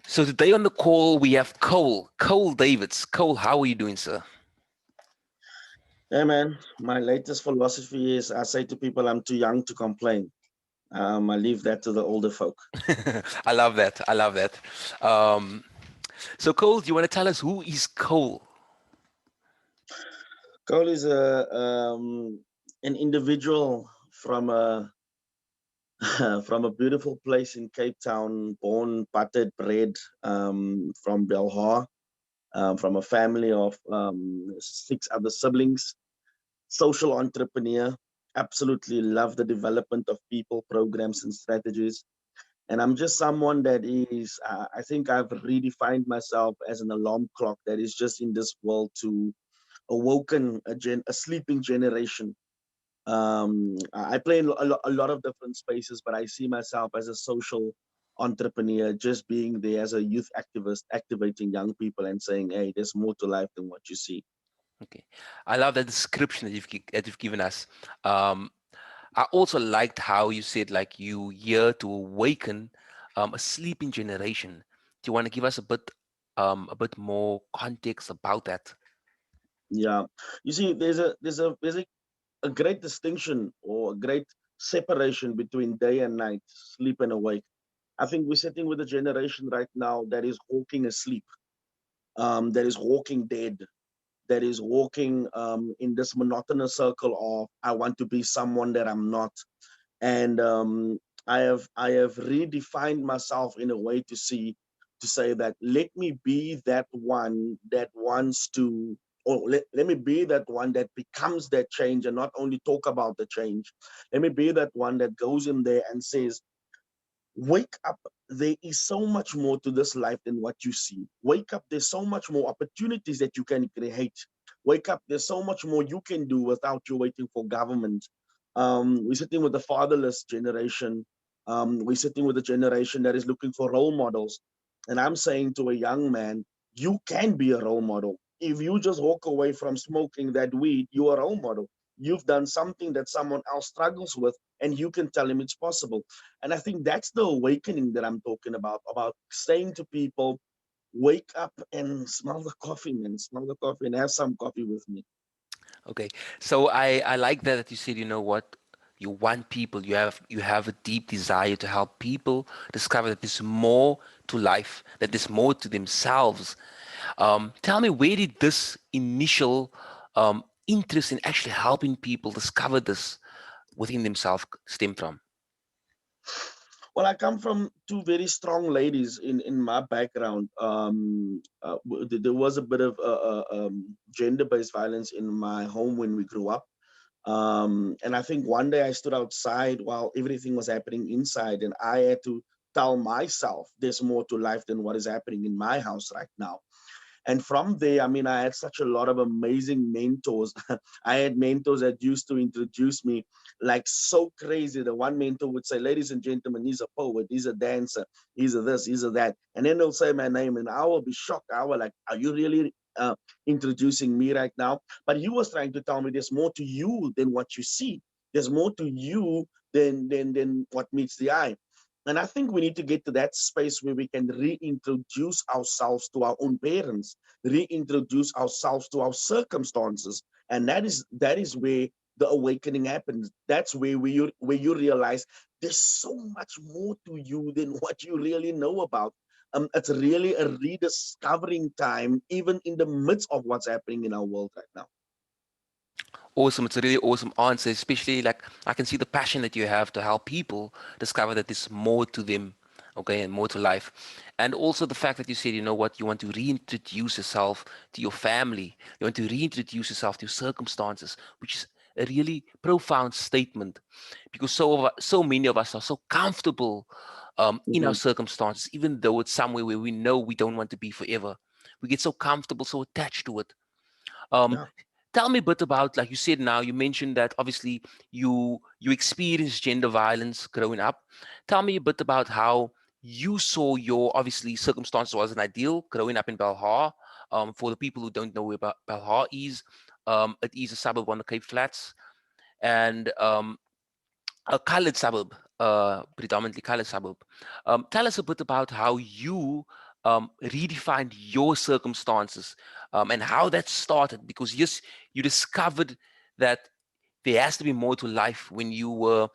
So today on the call, we have Cole Davids. Cole, how are you doing, sir? Hey man, my latest philosophy is I say to people I'm too young to complain. I leave that to the older folk. I love that. I love that. Um, so Cole, do you want to tell us who is Cole? Cole is an individual from a from a beautiful place in Cape Town, born, buttered, bred from Belhar, from a family of six other siblings. Social entrepreneur, absolutely love the development of people, programs, and strategies. And I'm just someone that is, I think I've redefined myself as an alarm clock that is just in this world to awoken a sleeping generation. I play in a lot of different spaces, but I see myself as a social entrepreneur, just being there as a youth activist, activating young people and saying, hey, there's more to life than what you see. Okay, I love that description that you've given us. Um, I also liked how you said like you here to awaken a sleeping generation. Do you want to give us a bit more context about that? Yeah. You see, there's a great distinction or a great separation between day and night, sleep and awake. I think we're sitting with a generation right now that is walking asleep, that is walking dead, that is walking in this monotonous circle of I want to be someone that I'm not, and I have redefined myself in a way to say that let me be that one that wants to. Or let me be that one that becomes that change and not only talk about the change. Let me be that one that goes in there and says, wake up, there is so much more to this life than what you see. Wake up, there's so much more opportunities that you can create. Wake up, there's so much more you can do without you waiting for government. We're sitting with the fatherless generation. We're sitting with a generation that is looking for role models. And I'm saying to a young man, you can be a role model. If you just walk away from smoking that weed, you're a role model. You've done something that someone else struggles with, and you can tell him it's possible. And I think that's the awakening that I'm talking about saying to people, wake up and smell the coffee, man. Smell the coffee and have some coffee with me. Okay, so I like that you said, you know what, you want people, you have a deep desire to help people discover that there's more to life, that there's more to themselves. Tell me, where did this initial interest in actually helping people discover this within themselves stem from? Well, I come from two very strong ladies in my background. There was a bit of gender-based violence in my home when we grew up. And I think one day I stood outside while everything was happening inside, and I had to tell myself there's more to life than what is happening in my house right now. And from there, I mean, I had such a lot of amazing mentors. I had mentors that used to introduce me like so crazy. The one mentor would say, ladies and gentlemen, he's a poet, he's a dancer, he's a this, he's a that. And then they'll say my name, and I will be shocked. I will like, are you really introducing me right now? But he was trying to tell me there's more to you than what you see. There's more to you than what meets the eye. And I think we need to get to that space where we can reintroduce ourselves to our own parents, reintroduce ourselves to our circumstances. And that is where the awakening happens. That's where you realize there's so much more to you than what you really know about. It's really a rediscovering time, even in the midst of what's happening in our world right now. Awesome. It's a really awesome answer, especially like I can see the passion that you have to help people discover that there's more to them, okay, and more to life. And also the fact that you said, you know what, you want to reintroduce yourself to your family, you want to reintroduce yourself to your circumstances, which is a really profound statement because so many of us are so comfortable in our Mhm. circumstances, even though it's somewhere where we know we don't want to be forever. We get so comfortable, so attached to it. Um, Yeah. Tell me a bit about, like you said now, you mentioned that obviously you experienced gender violence growing up. Tell me a bit about how you saw your, obviously circumstances wasn't ideal growing up in Belhar. For the people who don't know where Belhar is, it is a suburb on the Cape Flats, and a colored suburb, predominantly colored suburb. Tell us a bit about how you redefined your circumstances, and how that started. Because yes, you discovered that there has to be more to life when you were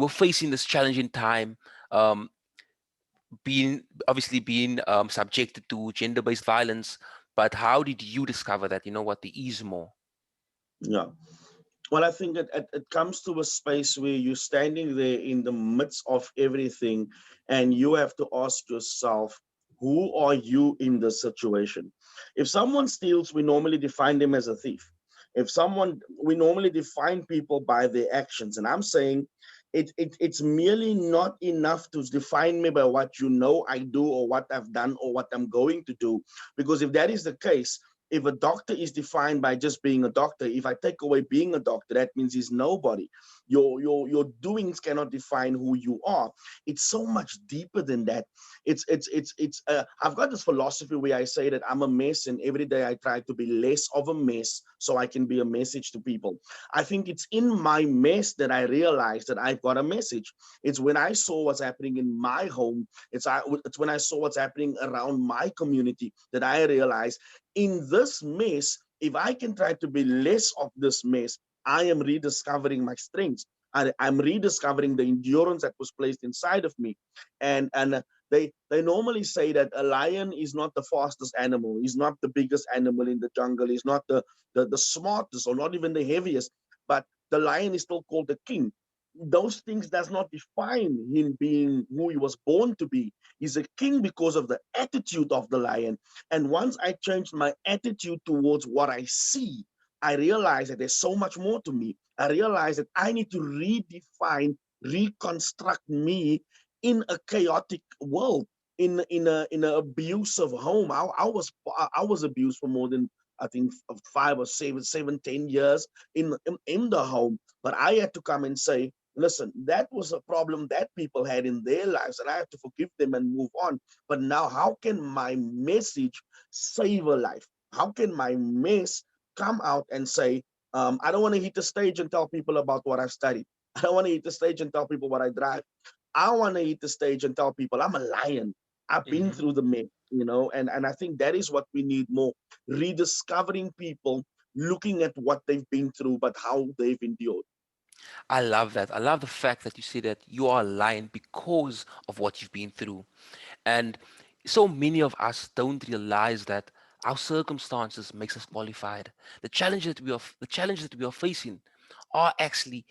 facing this challenging time, um, being obviously being subjected to gender-based violence. But how did you discover that, what, there is more? Yeah. Well, I think it comes to a space where you're standing there in the midst of everything, and you have to ask yourself, who are you in this situation? If someone steals, we normally define them as a thief. If someone, we normally define people by their actions. And I'm saying it's merely not enough to define me by what you know I do or what I've done or what I'm going to do. Because if that is the case, if a doctor is defined by just being a doctor, if I take away being a doctor, that means he's nobody. Your doings cannot define who you are. It's so much deeper than that. It's I've got this philosophy where I say that I'm a mess, and every day I try to be less of a mess so I can be a message to people. I think it's in my mess that I realize that I've got a message. It's when I saw what's happening in my home. It's when I saw what's happening around my community that I realized in this mess, if I can try to be less of this mess, I am rediscovering my strengths. I'm rediscovering the endurance that was placed inside of me. And they normally say that a lion is not the fastest animal, he's not the biggest animal in the jungle, he's not the smartest or not even the heaviest, but the lion is still called the king. Those things does not define him being who he was born to be. He's a king because of the attitude of the lion. And once I changed my attitude towards what I see, I realized that there's so much more to me. I realized that I need to redefine, reconstruct me in a chaotic world, in an abusive home. I was abused for more than, I think, 5 or 7, 10 years in the home. But I had to come and say, listen, that was a problem that people had in their lives, and I have to forgive them and move on. But now, how can my message save a life? How can my mess come out and say, I don't want to hit the stage and tell people about what I've studied. I don't want to hit the stage and tell people what I drive. I want to hit the stage and tell people I'm a lion. I've been Hmm. through the mess, and I think that is what we need more: rediscovering people, looking at what they've been through, but how they've endured. I love that. I love the fact that you say that you are a lion because of what you've been through. And so many of us don't realize that our circumstances makes us qualified. The challenges that we are facing are actually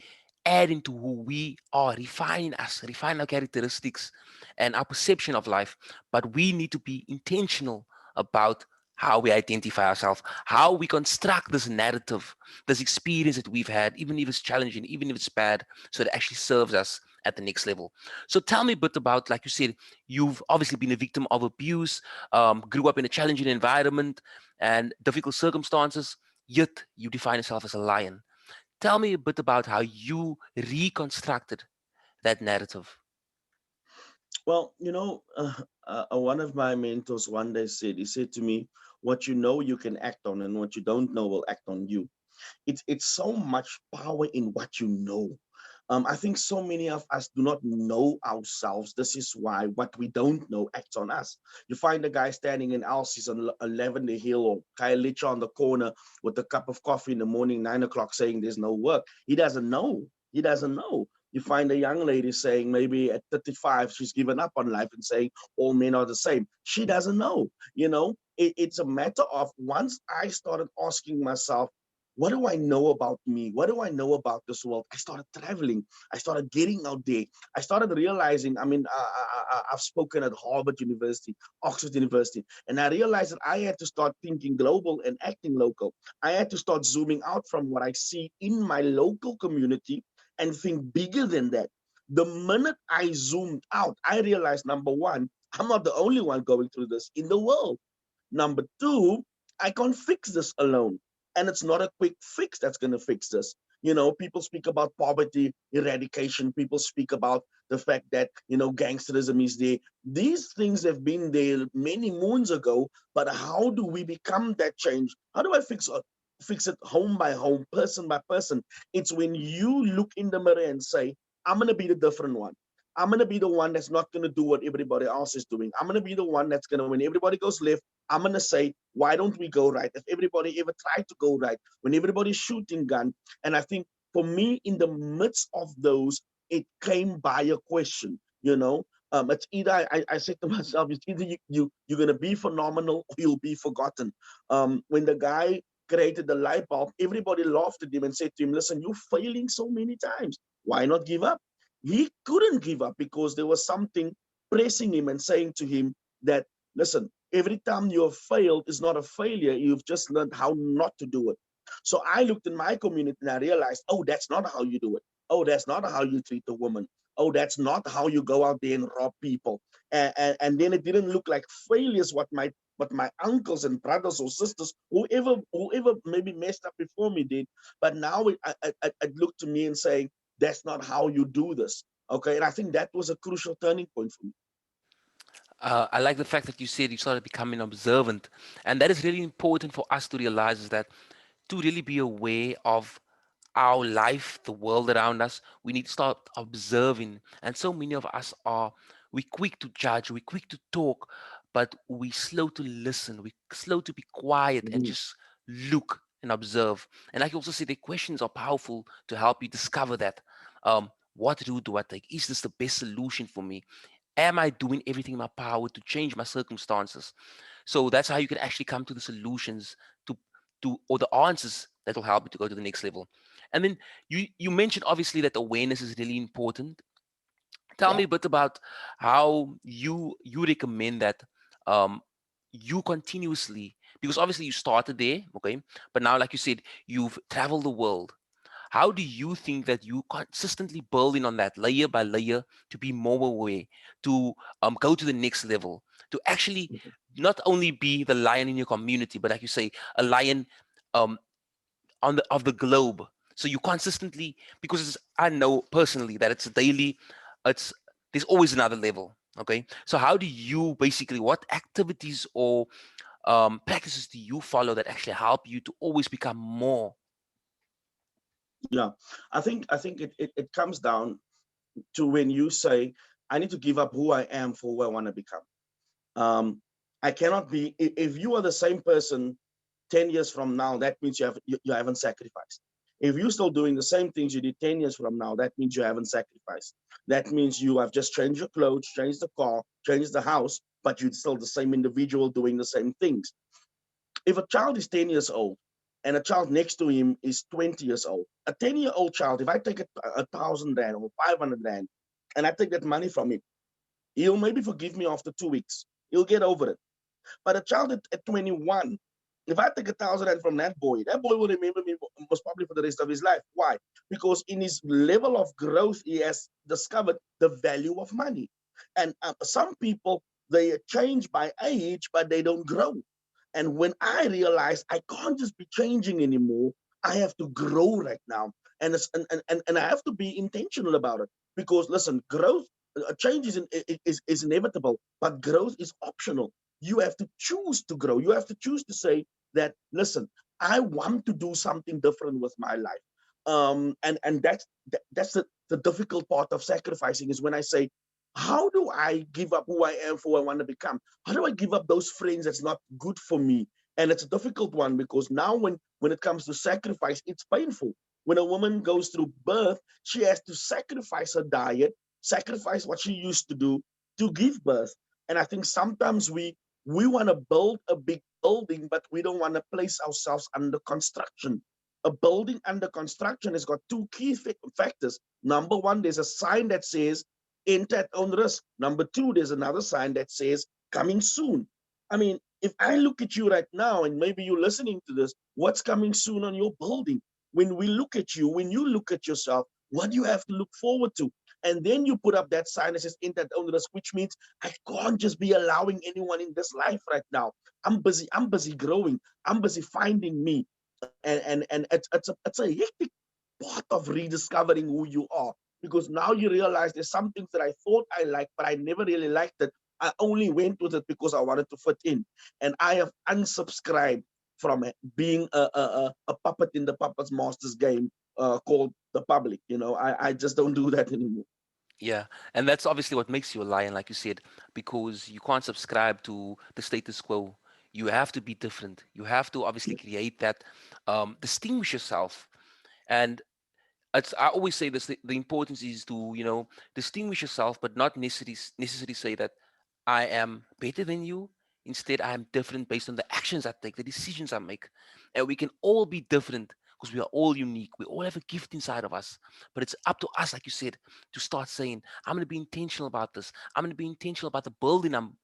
adding to who we are, refining us, refining our characteristics and our perception of life. But we need to be intentional about how we identify ourselves, how we construct this narrative, this experience that we've had, even if it's challenging, even if it's bad, so it actually serves us at the next level. So tell me a bit about, like you said, you've obviously been a victim of abuse, grew up in a challenging environment and difficult circumstances, yet you define yourself as a lion. Tell me a bit about how you reconstructed that narrative. Well, one of my mentors one day said, he said to me, what you know you can act on, and what you don't know will act on you. It's so much power in what you know. I think so many of us do not know ourselves. This is why what we don't know acts on us. You find a guy standing in Elsie's on Lavender Hill or Khayelitsha on the corner with a cup of coffee in the morning, 9 o'clock, saying there's no work. He doesn't know. He doesn't know. You find a young lady saying maybe at 35 she's given up on life and saying all men are the same. She doesn't know. It's a matter of, once I started asking myself, what do I know about me? What do I know about this world? I started traveling. I started getting out there. I started realizing, I've spoken at Harvard University, Oxford University, and I realized that I had to start thinking global and acting local. I had to start zooming out from what I see in my local community and think bigger than that. The minute I zoomed out, I realized, number one, I'm not the only one going through this in the world. Number two, I can't fix this alone. And it's not a quick fix that's going to fix this. People speak about poverty eradication. People speak about the fact that, gangsterism is there. These things have been there many moons ago, but how do we become that change? How do I fix it home by home, person by person? It's when you look in the mirror and say, I'm going to be the different one. I'm gonna be the one that's not gonna do what everybody else is doing. I'm gonna be the one that's gonna, when everybody goes left, I'm gonna say, why don't we go right? If everybody ever tried to go right, when everybody's shooting gun, and I think for me, in the midst of those, it came by a question. It's either I said to myself, it's either you're gonna be phenomenal or you'll be forgotten. When the guy created the light bulb, everybody laughed at him and said to him, listen, you're failing so many times. Why not give up? He couldn't give up because there was something pressing him and saying to him that, listen, every time you have failed is not a failure. You've just learned how not to do it. So I looked in my community and I realized, oh, that's not how you do it. Oh, that's not how you treat a woman. Oh, that's not how you go out there and rob people. And then it didn't look like failures what my uncles and brothers or sisters, whoever maybe messed up before me did. But now it looked to me and saying, that's not how you do this. Okay. And I think that was a crucial turning point for me. I like the fact that you said you started becoming observant, and that is really important for us to realize is that to really be aware of our life, the world around us, we need to start observing. And so many of us are, we quick to judge, we quick to talk, but we slow to listen, we slow to be quiet and Mhm. just look and observe. And like you also said, the questions are powerful to help you discover that. What route do I take? Is this the best solution for me? Am I doing everything in my power to change my circumstances? So that's how you can actually come to the solutions to or the answers that will help you to go to the next level. And then you mentioned obviously that awareness is really important. Tell Yeah. me a bit about how you recommend that um you continuously, because obviously you started there, okay, but now like you said you've traveled the world. How do you think that you consistently building on that layer by layer to be more aware, to go to the next level, to actually not only be the lion in your community, but like you say, a lion um, on the of the globe? So you consistently, because I know personally that it's a daily, it's there's always another level. Okay, so how do you basically, what activities or practices do you follow that actually help you to always become more? Yeah. I think it comes down to when you say, I need to give up who I am for who I want to become. Um, I cannot be, if you are the same person 10 years from now, that means you haven't sacrificed. If you're still doing the same things you did 10 years from now, that means you haven't sacrificed. That means you have just changed your clothes, changed the car, changed the house, but you're still the same individual doing the same things. If a child is 10 years old and a child next to him is 20 years old, a 10-year-old child, if I take a thousand rand or 500 rand and I take that money from him, he'll maybe forgive me after 2 weeks. He'll get over it. But a child at 21, if I take 1,000 rand from that boy will remember me most probably for the rest of his life. Why? Because in his level of growth, he has discovered the value of money. And some people, they change by age, but they don't grow. And when I realized I can't just be changing anymore, I have to grow right now. And I have to be intentional about it. Because listen, growth, change is inevitable, but growth is optional. You have to choose to grow. You have to choose to say that, listen, I want to do something different with my life. And that's the difficult part of sacrificing is when I say, how do I give up who I am for who I want to become? How do I give up those friends that's not good for me? And it's a difficult one because now when it comes to sacrifice, it's painful. When a woman goes through birth, she has to sacrifice her diet, sacrifice what she used to do to give birth. And I think sometimes we want to build a big building, but we don't want to place ourselves under construction. A building under construction has got two key factors. Number one, there's a sign that says enter at own risk. Number two, there's another sign that says coming soon. I mean, if I look at you right now, and maybe you're listening to this, what's coming soon on your building? When we look at you, when you look at yourself, what do you have to look forward to? And then you put up that sign that says enter at own risk, which means I can't just be allowing anyone in this life right now. I'm busy growing. I'm busy finding me. And it's a hectic part of rediscovering who you are, because now you realize there's some things that I thought I liked, but I never really liked it. I only went with it because I wanted to fit in. And I have unsubscribed from being a puppet in the puppet's master's game called the public. I just don't do that anymore. Yeah, and that's obviously what makes you a lion, like you said, because you can't subscribe to the status quo. You have to be different. You have to obviously create that, distinguish yourself. And I always say this: the importance is to distinguish yourself, but not necessarily say that I am better than you. Instead, I am different based on the actions I take, the decisions I make, and we can all be different because we are all unique. We all have a gift inside of us, but it's up to us, like you said, to start saying, "I'm going to be intentional about this. I'm going to be intentional about the building I'm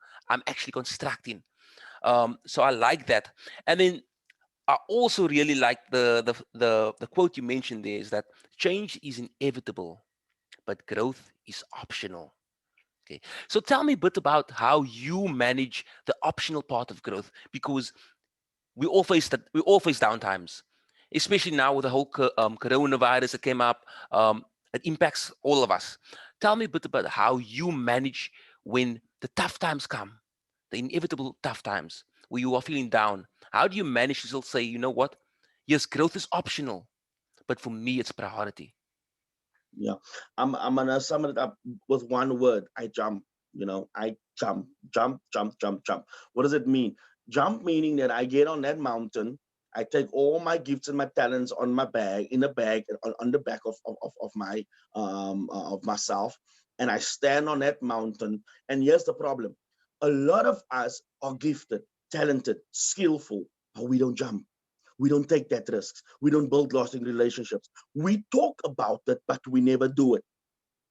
actually constructing." So I like that, and then I also really like the quote you mentioned there is that change is inevitable, but growth is optional. Okay. So tell me a bit about how you manage the optional part of growth, because we all face downtimes, especially now with the whole coronavirus that came up. It impacts all of us. Tell me a bit about how you manage when the tough times come, the inevitable tough times where you are feeling down. How do you manage to still say, you know what? Yes, growth is optional, but for me, it's priority. Yeah, I'm gonna sum it up with one word. I jump. I jump. What does it mean? Jump meaning that I get on that mountain. I take all my gifts and my talents on my bag, in a bag, on the back of my of myself, and I stand on that mountain. And here's the problem: a lot of us are gifted, talented, skillful, but we don't jump. We don't take that risks. We don't build lasting relationships. We talk about it, but we never do it.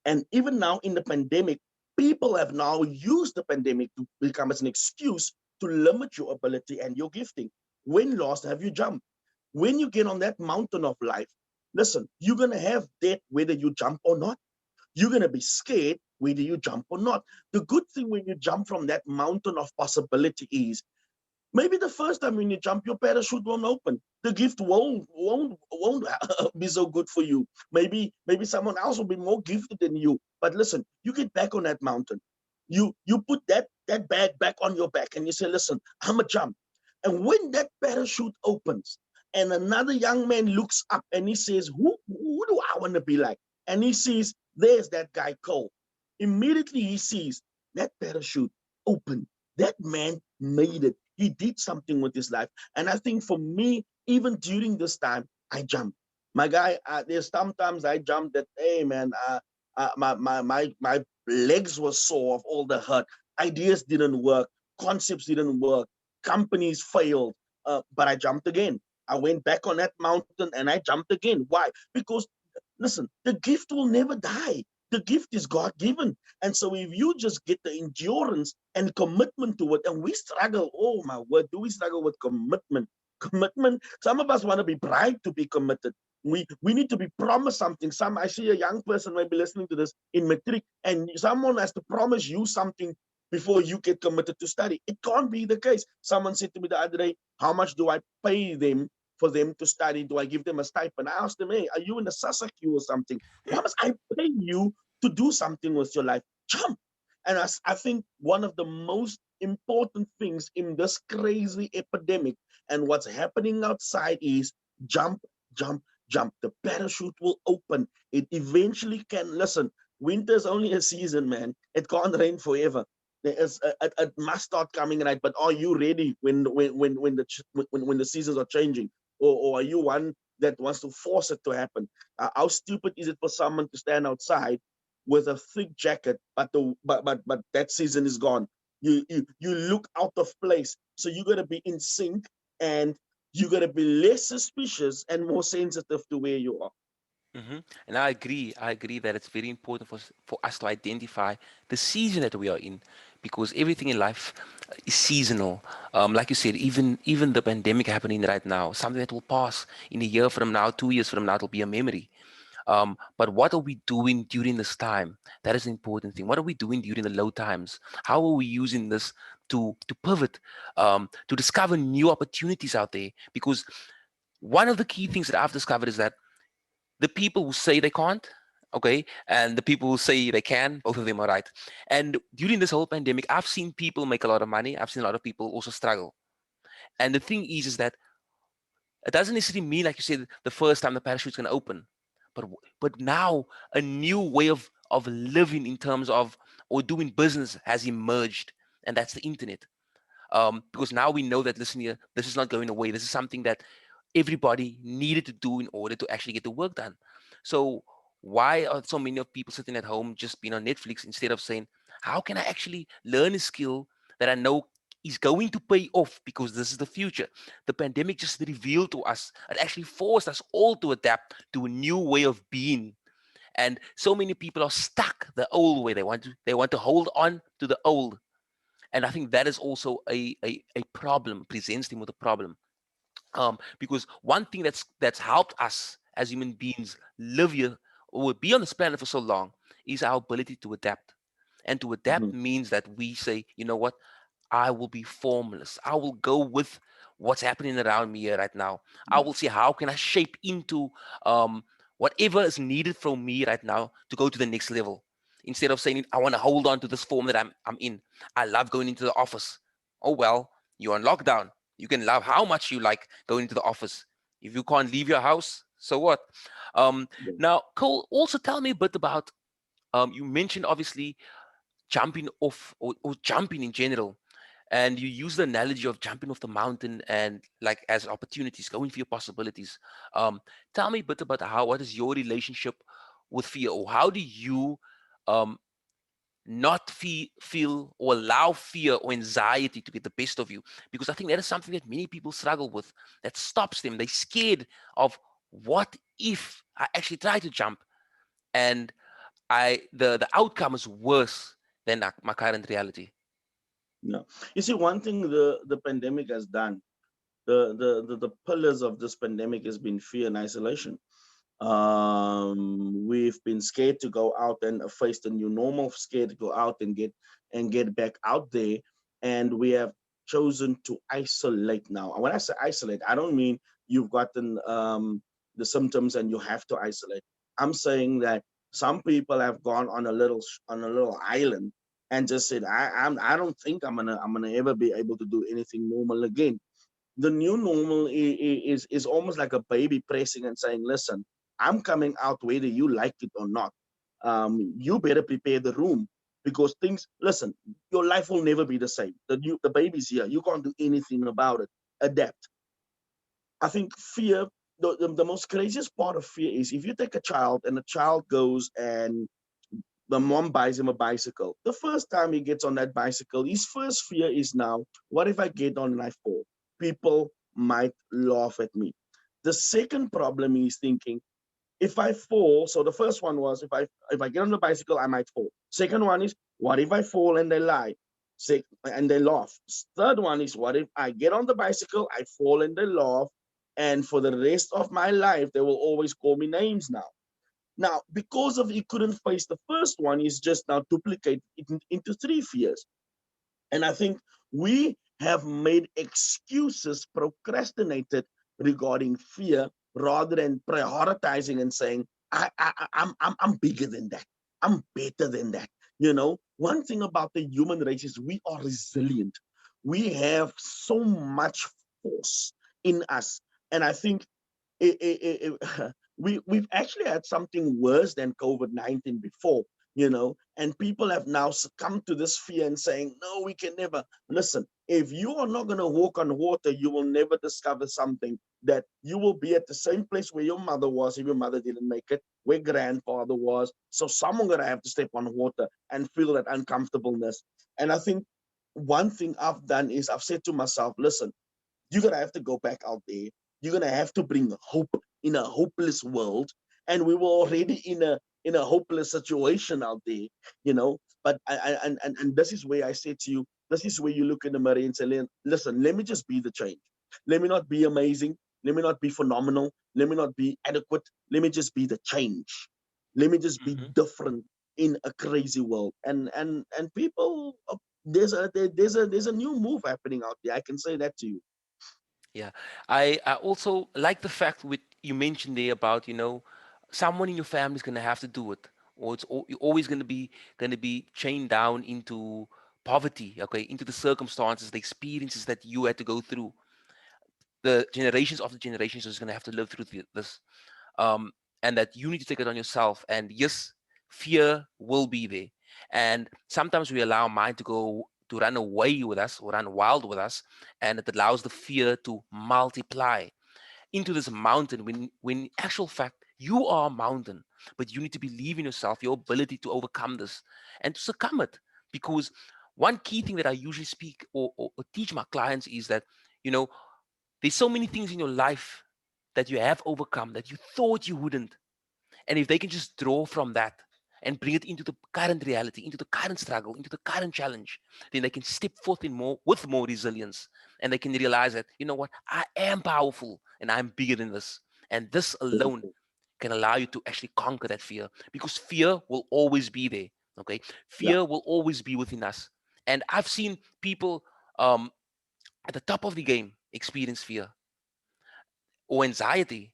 And even now in the pandemic, people have now used the pandemic to become as an excuse to limit your ability and your gifting. When last have you jumped? When you get on that mountain of life, listen, you're going to have that whether you jump or not. You're going to be scared whether you jump or not. The good thing when you jump from that mountain of possibility is maybe the first time when you jump, your parachute won't open. The gift won't be so good for you. Maybe someone else will be more gifted than you. But listen, you get back on that mountain. You put that bag back on your back and you say, listen, I'm a jump. And when that parachute opens and another young man looks up and he says, who do I want to be like? And he sees, there's that guy Cole. Immediately he sees that parachute open. That man made it. He did something with his life. And I think for me, even during this time, I jumped. My guy, there's sometimes I jumped that, hey man, my legs were sore of all the hurt. Ideas didn't work, concepts didn't work, companies failed. But I jumped again. I went back on that mountain and I jumped again. Why? Because listen, the gift will never die. The gift is God given. And so if you just get the endurance and commitment to it, and we struggle, oh my word, do we struggle with commitment? Commitment. Some of us want to be bribed to be committed. We need to be promised something. I see a young person might be listening to this in matric, and someone has to promise you something before you get committed to study. It can't be the case. Someone said to me the other day, how much do I pay them for them to study? Do I give them a stipend? I asked them, hey, are you in the Sasaki or something? Why must I pay you to do something with your life? Jump. And I think one of the most important things in this crazy epidemic and what's happening outside is jump, jump, jump. The parachute will open. It eventually can. Listen, winter's only a season, man. It can't rain forever. It must start coming right. But are you ready when the seasons are changing, or are you one that wants to force it to happen? How stupid is it for someone to stand outside with a thick jacket, but that season is gone. You look out of place. So you gotta be in sync, and you gotta be less suspicious and more sensitive to where you are. And I agree. I agree that it's very important for us to identify the season that we are in, because everything in life is seasonal. Like you said, even the pandemic happening right now, something that will pass in a year from now, 2 years from now, it'll be a memory. But what are we doing during this time? That is the important thing. What are we doing during the low times? How are we using this to pivot, to discover new opportunities out there? Because one of the key things that I've discovered is that the people who say they can't, okay, and the people who say they can, both of them are right. And during this whole pandemic, I've seen people make a lot of money. I've seen a lot of people also struggle. And the thing is that it doesn't necessarily mean, like you said, the first time the parachute's going to open, but now a new way of living in terms of or doing business has emerged, and that's the internet. Because now we know that, listen here, this is not going away. This is something that everybody needed to do in order to actually get the work done. So why are so many of people sitting at home just being on Netflix instead of saying, how can I actually learn a skill that I know is going to pay off because this is the future? The pandemic just revealed to us, it actually forced us all to adapt to a new way of being. And so many people are stuck the old way. They want to hold on to the old. And I think that is also a problem, presents them with a problem. Because one thing that's helped us as human beings live here or be on this planet for so long is our ability to adapt. And to adapt Mhm. means that we say, you know what, I will be formless. I will go with what's happening around me here right now. I will see how can I shape into um, whatever is needed from me right now to go to the next level. Instead of saying I want to hold on to this form that I'm in. I love going into the office. Oh well, you're on lockdown. You can love how much you like going into the office. If you can't leave your house, so what? Um, Yeah. Now, Cole, also tell me a bit about. You mentioned obviously jumping off or jumping in general, and you use the analogy of jumping off the mountain and like as opportunities, going for your possibilities. Tell me a bit about how what is your relationship with fear, or how do you um, not feel or allow fear or anxiety to get the best of you? Because I think that is something that many people struggle with, that stops them. They're scared of, what if I actually try to jump and the outcome is worse than my current reality? Yeah. You see, one thing the pandemic has done, the pillars of this pandemic has been fear and isolation. We've been scared to go out and face the new normal, scared to go out and get back out there, and we have chosen to isolate now. And when I say isolate, I don't mean you've gotten the symptoms and you have to isolate. I'm saying that some people have gone on a little island and just said, I don't think I'm gonna ever be able to do anything normal again. The new normal is almost like a baby pressing and saying, listen, I'm coming out whether you like it or not. You better prepare the room, because things, listen, your life will never be the same. The baby's here, you can't do anything about it. Adapt. I think fear, the most craziest part of fear is if you take a child and the child goes and the mom buys him a bicycle. The first time he gets on that bicycle, his first fear is now, what if I get on and I fall? People might laugh at me. The second problem is thinking, if I fall, so the first one was if I get on the bicycle, I might fall. Second one is, what if I fall and they lie? And they laugh. Third one is, what if I get on the bicycle, I fall and they laugh, and for the rest of my life they will always call me names now. Now, because of he couldn't face the first one, he's just now duplicated it into three fears. And I think we have made excuses, procrastinated regarding fear, rather than prioritizing and saying, I'm bigger than that. I'm better than that. You know, one thing about the human race is we are resilient. We have so much force in us. And I think we've actually had something worse than COVID-19 before, and people have now succumbed to this fear and saying, no, we can never. Listen, if you are not going to walk on water, you will never discover something, that you will be at the same place where your mother was if your mother didn't make it, where grandfather was. So someone going to have to step on water and feel that uncomfortableness. And I think one thing I've done is I've said to myself, listen, you're gonna have to go back out there. You're gonna have to bring hope in a hopeless world, and we were already in a hopeless situation out there, you know. But and this is where I say to you, this is where you look in the mirror and say, listen, let me just be the change. Let me not be amazing. Let me not be phenomenal. Let me not be adequate. Let me just be the change. Let me just be Hmm. different in a crazy world. And people, there's a new move happening out there. I can say that to you. Yeah, I also like the fact with you mentioned there about, someone in your family is gonna have to do it, or you're always gonna be chained down into poverty, okay, into the circumstances, the experiences that you had to go through. The generations of the generations is gonna have to live through this, and that you need to take it on yourself. And yes, fear will be there. And sometimes we allow our mind to run away with us or run wild with us, and it allows the fear to multiply into this mountain when in actual fact you are a mountain, but you need to believe in yourself, your ability to overcome this and to succumb it. Because one key thing that I usually speak or teach my clients is that, you know, there's so many things in your life that you have overcome that you thought you wouldn't. And if they can just draw from that and bring it into the current reality, into the current struggle, into the current challenge, then they can step forth in more with more resilience. And they can realize that, you know what, I am powerful and I'm bigger than this. And this alone can allow you to actually conquer that fear, because fear will always be there. Okay. Yeah, Fear will always be within us. And I've seen people um, at the top of the game experience fear or anxiety,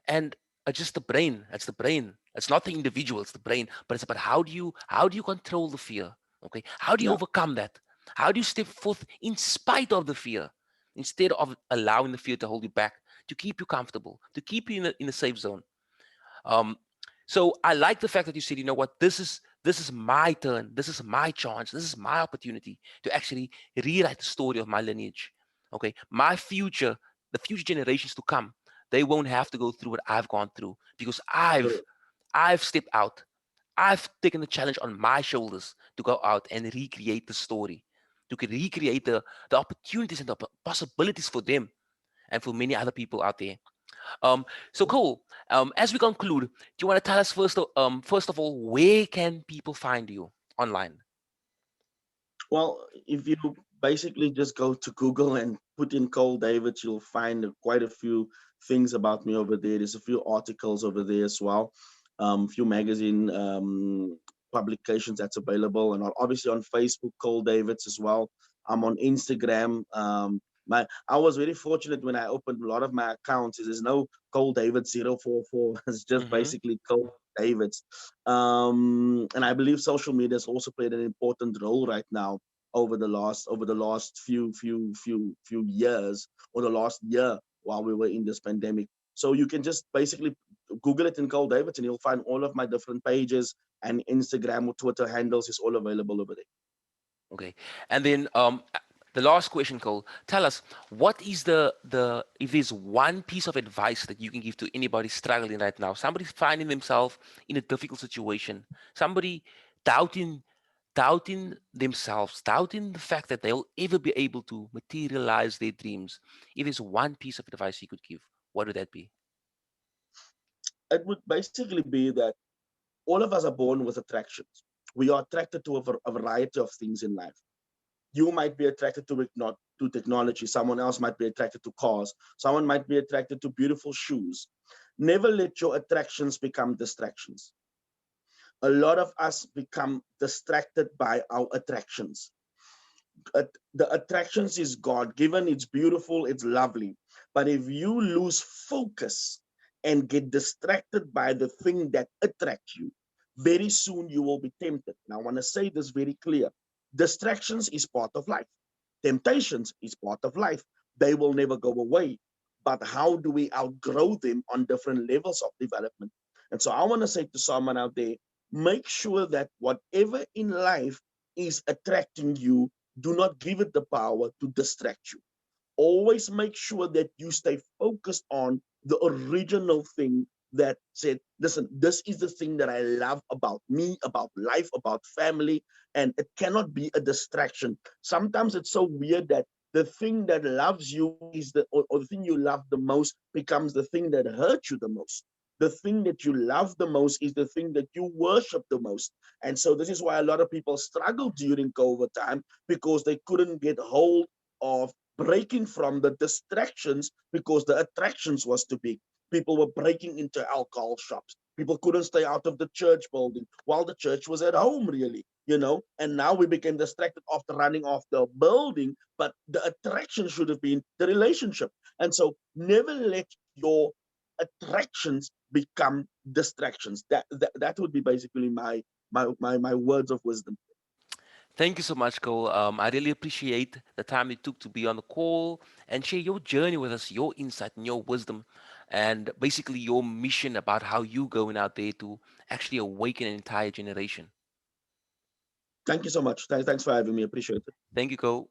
and just the brain. It's the brain. It's not the individual, it's the brain. But it's about how do you control the fear? Okay, how do you yeah. overcome that? How do you step forth in spite of the fear, instead of allowing the fear to hold you back, to keep you comfortable, to keep you in a safe zone? um, so I like the fact that you said, you know what, this is my turn, this is my chance, this is my opportunity to actually rewrite the story of my lineage. Okay, my future, the future generations to come, they won't have to go through what I've gone through, because I've Correct. I've stepped out. I've taken the challenge on my shoulders to go out and recreate the story, to recreate the opportunities and the possibilities for them and for many other people out there. Um, so cool. As we conclude, do you want to tell us first of all, where can people find you online? Well, if you basically just go to Google and put in Cole David, you'll find quite a few things about me over there. There's a few articles over there as well, few magazine publications that's available, and obviously on Facebook, Cole Davids as well. I'm on Instagram. I was very fortunate when I opened a lot of my accounts. There's no Cole David 044. It's just Mm-hmm. basically Cole Davids. And I believe social media has also played an important role right now over the last few years, or the last year while we were in this pandemic. So you can just basically Google it in Cole Davids, and you'll find all of my different pages, and Instagram or Twitter handles is all available over there. Okay. And then the last question, Cole, tell us, what is the if there's one piece of advice that you can give to anybody struggling right now, somebody finding themselves in a difficult situation, somebody doubting doubting themselves, doubting the fact that they'll ever be able to materialize their dreams. If there's one piece of advice you could give, what would that be? It would basically be that all of us are born with attractions. We are attracted to a variety of things in life. You might be attracted to it, not to technology. Someone else might be attracted to cars. Someone might be attracted to beautiful shoes. Never let your attractions become distractions. A lot of us become distracted by our attractions. The attractions is God given, it's beautiful, it's lovely. But if you lose focus and get distracted by the thing that attracts you, very soon you will be tempted. And I want to say this very clear: distractions is part of life, temptations is part of life. They will never go away. But how do we outgrow them on different levels of development? And so I want to say to someone out there, make sure that whatever in life is attracting you, do not give it the power to distract you. Always make sure that you stay focused on the original thing that said, listen, this is the thing that I love about me, about life, about family, and it cannot be a distraction. Sometimes it's so weird that the thing that loves you is or the thing you love the most becomes the thing that hurts you the most. The thing that you love the most is the thing that you worship the most. And so this is why a lot of people struggled during COVID time, because they couldn't get hold of breaking from the distractions because the attractions was too big. People were breaking into alcohol shops. People couldn't stay out of the church building while the church was at home, really. And now we became distracted after running off the building, but the attraction should have been the relationship. And so never let your attractions become distractions. That would be basically my words of wisdom. Thank you so much, Cole. I really appreciate the time you took to be on the call and share your journey with us, your insight and your wisdom, and basically your mission about how you going out there to actually awaken an entire generation. Thank you so much. Thanks for having me. Appreciate it. Thank you, Cole.